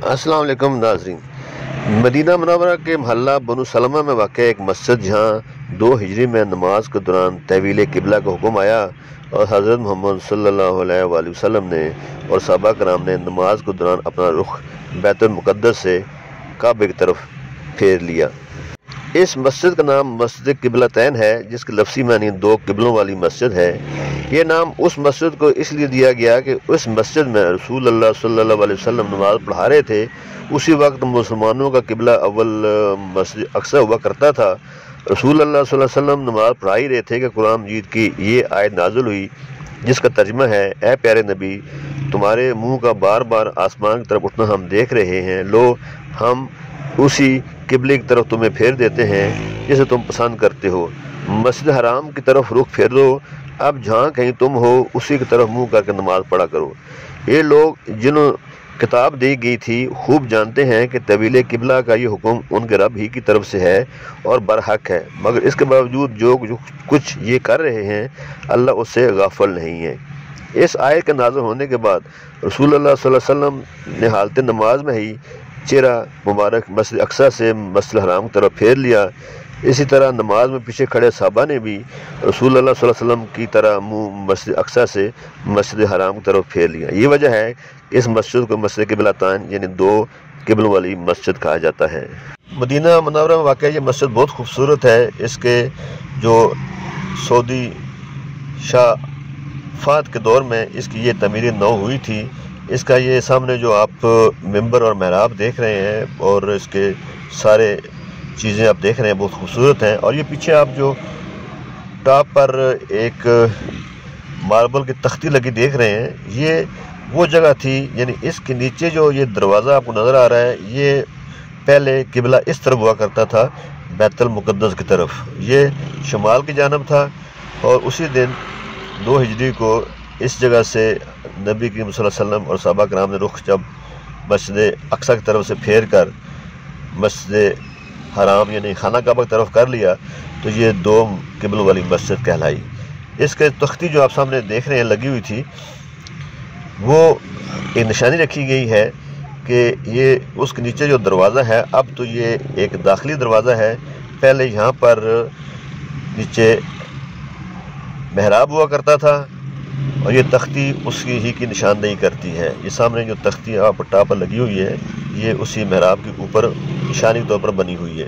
السلام علیکم ناظرین۔ مدینہ منورہ کے محلہ بنو سلمہ میں واقع ایک مسجد جہاں 2 ہجری میں نماز کے دوران تحویل قبلہ کا حکم آیا اور حضرت محمد صلی اللہ علیہ وآلہ وسلم نے اور صحابہ کرام نے نماز کے دوران اپنا رخ بیت المقدس سے کعبہ کی طرف پھیر لیا۔ اس مسجد کا نام مسجد قبلتین ہے، جس کے لفظی معنی 2 قبلوں والی مسجد ہے۔ یہ نام اس مسجد کو اس لیے دیا گیا کہ اس مسجد میں رسول اللہ صلی اللہ علیہ وسلم نماز پڑھا رہے تھے۔ اسی وقت مسلمانوں کا قبلہ اول مسجد اقصی ہوا کرتا تھا۔ رسول اللہ صلی اللہ علیہ وسلم نماز پڑھا ہی رہے تھے کہ قرآن مجید کی یہ آیت نازل ہوئی، جس کا ترجمہ ہے: اے پیارے نبی، تمہارے منہ کا بار بار آسمان کی طرف اٹھنا ہم دیکھ رہے ہیں، لو ہم اسی قبلے کی طرف تمہیں پھیر دیتے ہیں جسے تم پسند کرتے ہو۔ مسجد حرام کی طرف رخ پھیر دو، اب جہاں کہیں تم ہو اسی کی طرف منہ کر کے نماز پڑھا کرو۔ یہ لوگ جنہوں کتاب دی گئی تھی خوب جانتے ہیں کہ طویل قبلہ کا یہ حکم ان کے رب ہی کی طرف سے ہے اور برحق ہے، مگر اس کے باوجود جو کچھ یہ کر رہے ہیں اللہ اس سے غافل نہیں ہے۔ اس آیت کے نازل ہونے کے بعد رسول اللہ صلی اللہ علیہ وسلم نے حالت نماز میں ہی چہرہ مبارک مسجد اقصی سے مسجد حرام کی طرف پھیر لیا۔ اسی طرح نماز میں پیچھے کھڑے صحابہ نے بھی رسول اللہ صلی اللہ علیہ وسلم کی طرح منہ مسجد اقصی سے مسجد حرام کی طرف پھیر لیا۔ یہ وجہ ہے کہ اس مسجد کو مسجد قبلتین یعنی 2 قبلوں والی مسجد کہا جاتا ہے۔ مدینہ منورہ میں واقع یہ مسجد بہت خوبصورت ہے۔ اس کے جو سعودی شاہ فہد کے دور میں اس کی یہ تعمیر نو ہوئی تھی۔ اس کا یہ سامنے جو آپ ممبر اور محراب دیکھ رہے ہیں اور اس کے سارے چیزیں آپ دیکھ رہے ہیں بہت خوبصورت ہیں، اور یہ پیچھے آپ جو ٹاپ پر ایک ماربل کی تختی لگی دیکھ رہے ہیں، یہ وہ جگہ تھی، یعنی اس کے نیچے جو یہ دروازہ آپ کو نظر آ رہا ہے یہ پہلے قبلہ اس طرف ہوا کرتا تھا بیت المقدس کی طرف، یہ شمال کی جانب تھا، اور اسی دن 2 ہجری کو اس جگہ سے نبی کریم صلی اللہ علیہ وسلم اور صحابہ کرام نے رخ جب مسجد اقصی کی طرف سے پھیر کر مسجد حرام یعنی خانہ کعبہ کی طرف کر لیا تو یہ 2 قبلوں والی مسجد کہلائی۔ اس کے تختی جو آپ سامنے دیکھ رہے ہیں لگی ہوئی تھی، وہ ایک نشانی رکھی گئی ہے کہ یہ اس کے نیچے جو دروازہ ہے اب تو یہ ایک داخلی دروازہ ہے، پہلے یہاں پر نیچے محراب ہوا کرتا تھا اور یہ تختی اس کی ہی کی نشاندہی کرتی ہے۔ یہ سامنے جو تختی آپ ٹاپ پر لگی ہوئی ہے یہ اسی محراب کے اوپر نشانی کے طور پر بنی ہوئی ہے۔